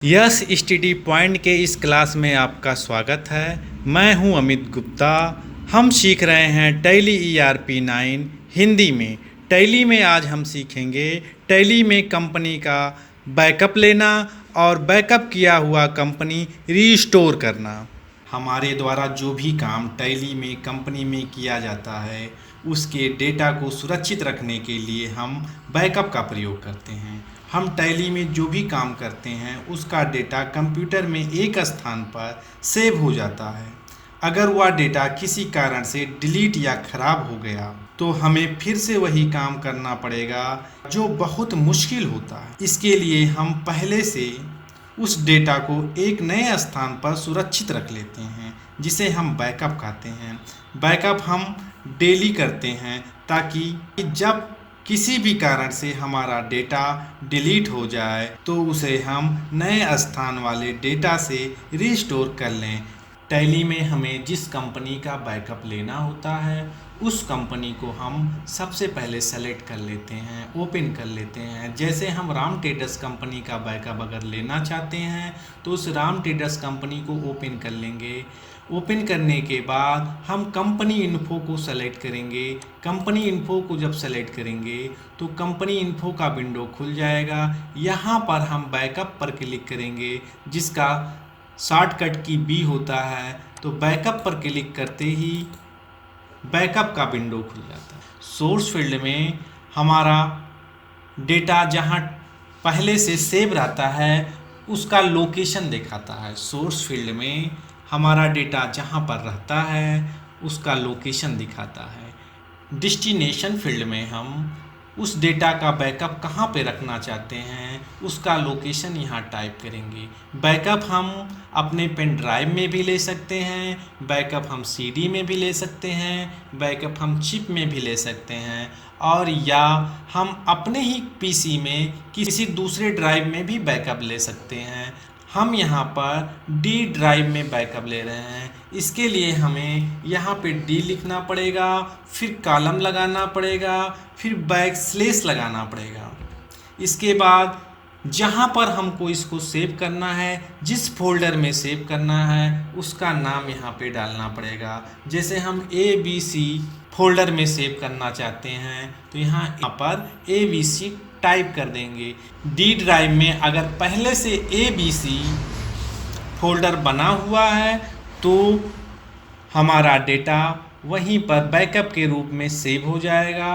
Yes study point के इस class में आपका स्वागत है। मैं हूं अमित गुप्ता। हम सीख रहे हैं टैली ERP9 हिंदी में। टैली में आज हम सीखेंगे टैली में कंपनी का बैकअप लेना और बैकअप किया हुआ कंपनी रीस्टोर करना। हमारे द्वारा जो भी काम टैली में कंपनी में किया जाता है उसके डेटा को सुरक्षित रखने के लिए हम बैकअप का प्रयोग करते हैं। हम टैली में जो भी काम करते हैं उसका डेटा कंप्यूटर में एक स्थान पर सेव हो जाता है। अगर वह डेटा किसी कारण से डिलीट या ख़राब हो गया तो हमें फिर से वही काम करना पड़ेगा, जो बहुत मुश्किल होता है। इसके लिए हम पहले से उस डेटा को एक नए स्थान पर सुरक्षित रख लेते हैं, जिसे हम बैकअप कहते हैं। बैकअप हम डेली करते हैं ताकि जब किसी भी कारण से हमारा डेटा डिलीट हो जाए तो उसे हम नए स्थान वाले डेटा से रिस्टोर कर लें। टैली में हमें जिस कंपनी का बैकअप लेना होता है उस कंपनी को हम सबसे पहले सेलेक्ट कर लेते हैं, ओपन कर लेते हैं। जैसे हम राम ट्रेडर्स कंपनी का बैकअप अगर लेना चाहते हैं तो उस राम ट्रेडर्स कंपनी को ओपन कर लेंगे। ओपन करने के बाद हम कंपनी इन्फो को सेलेक्ट करेंगे। कंपनी इन्फो को जब सेलेक्ट करेंगे तो कंपनी इन्फो का विंडो खुल जाएगा। यहाँ पर हम बैकअप पर क्लिक करेंगे, जिसका शॉर्टकट की B होता है। तो बैकअप पर क्लिक करते ही बैकअप का विंडो खुल जाता है। सोर्स फील्ड में हमारा डेटा जहाँ पहले से सेव रहता है उसका लोकेशन दिखाता है। सोर्स फील्ड में हमारा डेटा जहाँ पर रहता है उसका लोकेशन दिखाता है। डेस्टिनेशन फील्ड में हम उस डेटा का बैकअप कहाँ पे रखना चाहते हैं उसका लोकेशन यहाँ टाइप करेंगे। बैकअप हम अपने पेन ड्राइव में भी ले सकते हैं, बैकअप हम CD में भी ले सकते हैं, बैकअप हम चिप में भी ले सकते हैं, और या हम अपने ही PC में किसी दूसरे ड्राइव में भी बैकअप ले सकते हैं। हम यहाँ पर D ड्राइव में बैकअप ले रहे हैं। इसके लिए हमें यहाँ पे D लिखना पड़ेगा, फिर कॉलम लगाना पड़ेगा, फिर बैकस्लैश लगाना पड़ेगा। इसके बाद जहाँ पर हमको इसको सेव करना है, जिस फोल्डर में सेव करना है उसका नाम यहाँ पे डालना पड़ेगा। जैसे हम ABC फोल्डर में सेव करना चाहते हैं तो यहाँ पर ABC टाइप कर देंगे। D ड्राइव में अगर पहले से ABC फोल्डर बना हुआ है तो हमारा डेटा वहीं पर बैकअप के रूप में सेव हो जाएगा।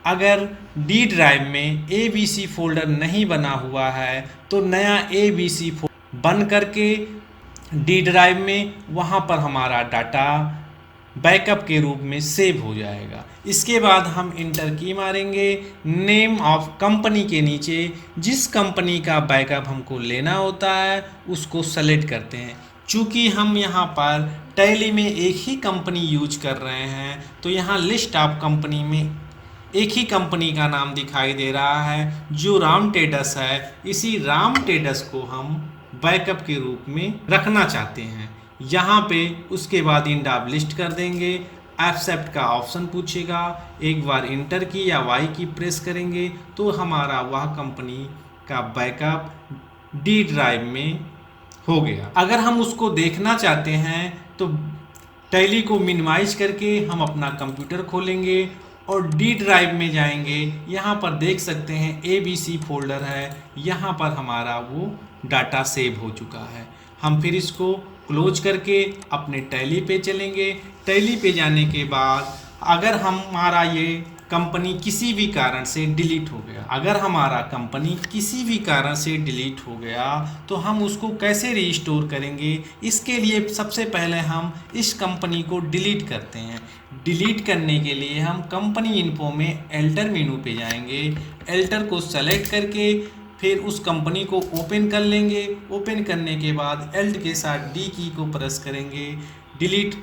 अगर D ड्राइव में ABC फोल्डर नहीं बना हुआ है तो नया ABC फोल्डर बन करके D ड्राइव में वहाँ पर हमारा डाटा बैकअप के रूप में सेव हो जाएगा। इसके बाद हम इंटर की मारेंगे। नेम ऑफ कंपनी के नीचे जिस कंपनी का बैकअप हमको लेना होता है उसको सेलेक्ट करते हैं। चूँकि हम यहाँ पर टैली में एक ही कंपनी यूज कर रहे हैं तो यहाँ लिस्ट ऑफ कंपनी में एक ही कंपनी का नाम दिखाई दे रहा है जो राम ट्रेडर्स है। इसी राम ट्रेडर्स को हम बैकअप के रूप में रखना चाहते हैं। यहाँ पे उसके बाद इंड ऑफ लिस्ट कर देंगे। एक्सेप्ट का ऑप्शन पूछेगा, एक बार इंटर की या Y की प्रेस करेंगे तो हमारा वह कंपनी का बैकअप D ड्राइव में हो गया। अगर हम उसको देखना चाहते हैं तो टैली को मिनिमाइज करके हम अपना कंप्यूटर खोलेंगे और D ड्राइव में जाएंगे। यहाँ पर देख सकते हैं ABC फोल्डर है, यहाँ पर हमारा वो डाटा सेव हो चुका है। हम फिर इसको क्लोज करके अपने टैली पे चलेंगे। टैली पे जाने के बाद अगर हमारा ये कंपनी किसी भी कारण से डिलीट हो गया, अगर हमारा कंपनी किसी भी कारण से डिलीट हो गया तो हम उसको कैसे रीस्टोर करेंगे। इसके लिए सबसे पहले हम इस कंपनी को डिलीट करते हैं। डिलीट करने के लिए हम कंपनी इन्फो में एल्टर मेनू पे जाएंगे। एल्टर को सेलेक्ट करके फिर उस कंपनी को ओपन कर लेंगे। ओपन करने के बाद एल्ट के साथ D की को प्रेस करेंगे। डिलीट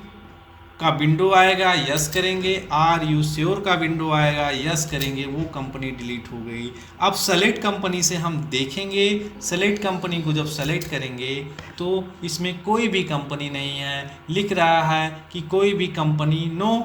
का विंडो आएगा, यस करेंगे। आर यू श्योर का विंडो आएगा, यस करेंगे। वो कंपनी डिलीट हो गई। अब सेलेक्ट कंपनी से हम देखेंगे। सेलेक्ट कंपनी को जब सेलेक्ट करेंगे तो इसमें कोई भी कंपनी नहीं है, लिख रहा है कि कोई भी company no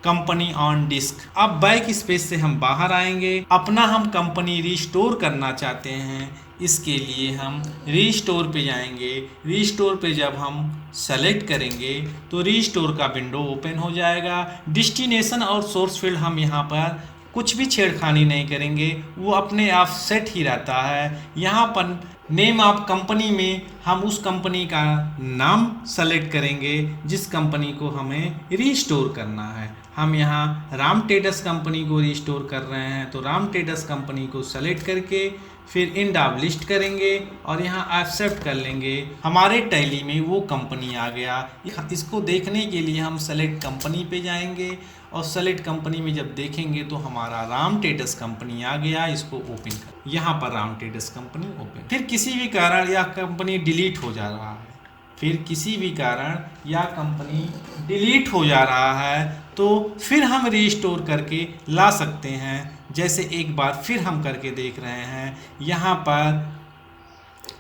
company on disk. अब बैक स्पेस से हम बाहर आएंगे। अपना हम कंपनी रिस्टोर करना चाहते हैं इसके लिए हम रीस्टोर पे जाएंगे। रीस्टोर पे जब हम सेलेक्ट करेंगे तो रीस्टोर का विंडो ओपन हो जाएगा। डेस्टिनेशन और सोर्स फील्ड हम यहाँ पर कुछ भी छेड़खानी नहीं करेंगे, वो अपने आप सेट ही रहता है। यहाँ पर नेम ऑफ कंपनी में हम उस कंपनी का नाम सेलेक्ट करेंगे जिस कंपनी को हमें रीस्टोर करना है। हम यहाँ राम ट्रेडर्स कंपनी को रीस्टोर कर रहे हैं, तो राम ट्रेडर्स कंपनी को सेलेक्ट करके फिर इंड ऑफ लिस्ट करेंगे और यहाँ एक्सेप्ट कर लेंगे। हमारे टैली में वो कंपनी आ गया। इसको देखने के लिए हम सेलेक्ट कंपनी पे जाएंगे और सेलेक्ट कंपनी में जब देखेंगे तो हमारा राम ट्रेडर्स कंपनी आ गया। इसको ओपन कर, यहाँ पर राम ट्रेडर्स कंपनी ओपन। फिर किसी भी कारण यह कंपनी डिलीट हो जा रहा है, फिर किसी भी कारण यह कंपनी डिलीट हो जा रहा है तो फिर हम रीस्टोर करके ला सकते हैं। जैसे एक बार फिर हम करके देख रहे हैं। यहाँ पर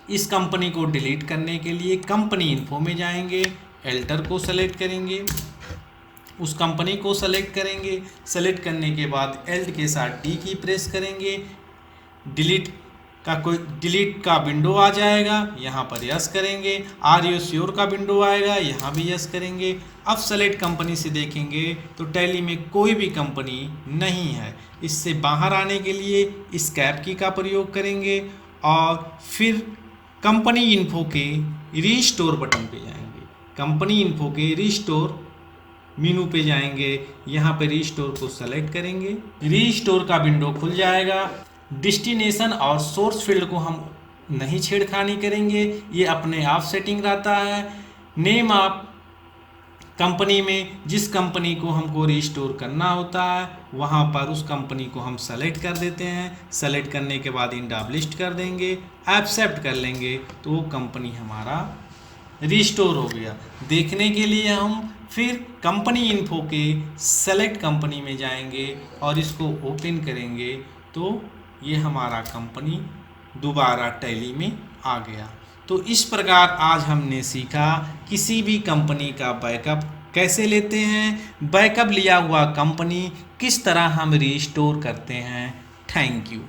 इस कंपनी को डिलीट करने के लिए कंपनी इन्फो में जाएंगे, एल्टर को सेलेक्ट करेंगे, उस कंपनी को सेलेक्ट करेंगे। सेलेक्ट करने के बाद एल्ट के साथ डी की प्रेस करेंगे। डिलीट का विंडो आ जाएगा, यहाँ पर यस करेंगे। आर यू श्योर का विंडो आएगा, यहाँ भी यस करेंगे। अब सेलेक्ट कंपनी से देखेंगे तो टैली में कोई भी कंपनी नहीं है। इससे बाहर आने के लिए एस्केप की का प्रयोग करेंगे और फिर कंपनी इन्फो के रीस्टोर बटन पे जाएंगे। कंपनी इन्फो के रीस्टोर मेनू पे जाएंगे, यहाँ पे रीस्टोर को सेलेक्ट करेंगे। रीस्टोर का विंडो खुल जाएगा। डेस्टिनेशन और सोर्स फील्ड को हम नहीं छेड़खानी करेंगे, ये अपने आप सेटिंग रहता है। नेम ऑफ कंपनी में जिस कंपनी को हमको रीस्टोर करना होता है वहाँ पर उस कंपनी को हम सेलेक्ट कर देते हैं। सेलेक्ट करने के बाद इंड ऑफ लिस्ट कर देंगे, एक्सेप्ट कर लेंगे तो वो कंपनी हमारा रीस्टोर हो गया। देखने के लिए हम फिर कंपनी इन्फो के सेलेक्ट कंपनी में जाएंगे और इसको ओपन करेंगे तो ये हमारा कंपनी दोबारा टैली में आ गया। तो इस प्रकार आज हमने सीखा किसी भी कंपनी का बैकअप कैसे लेते हैं, बैकअप लिया हुआ कंपनी किस तरह हम रीस्टोर करते हैं। Thank you.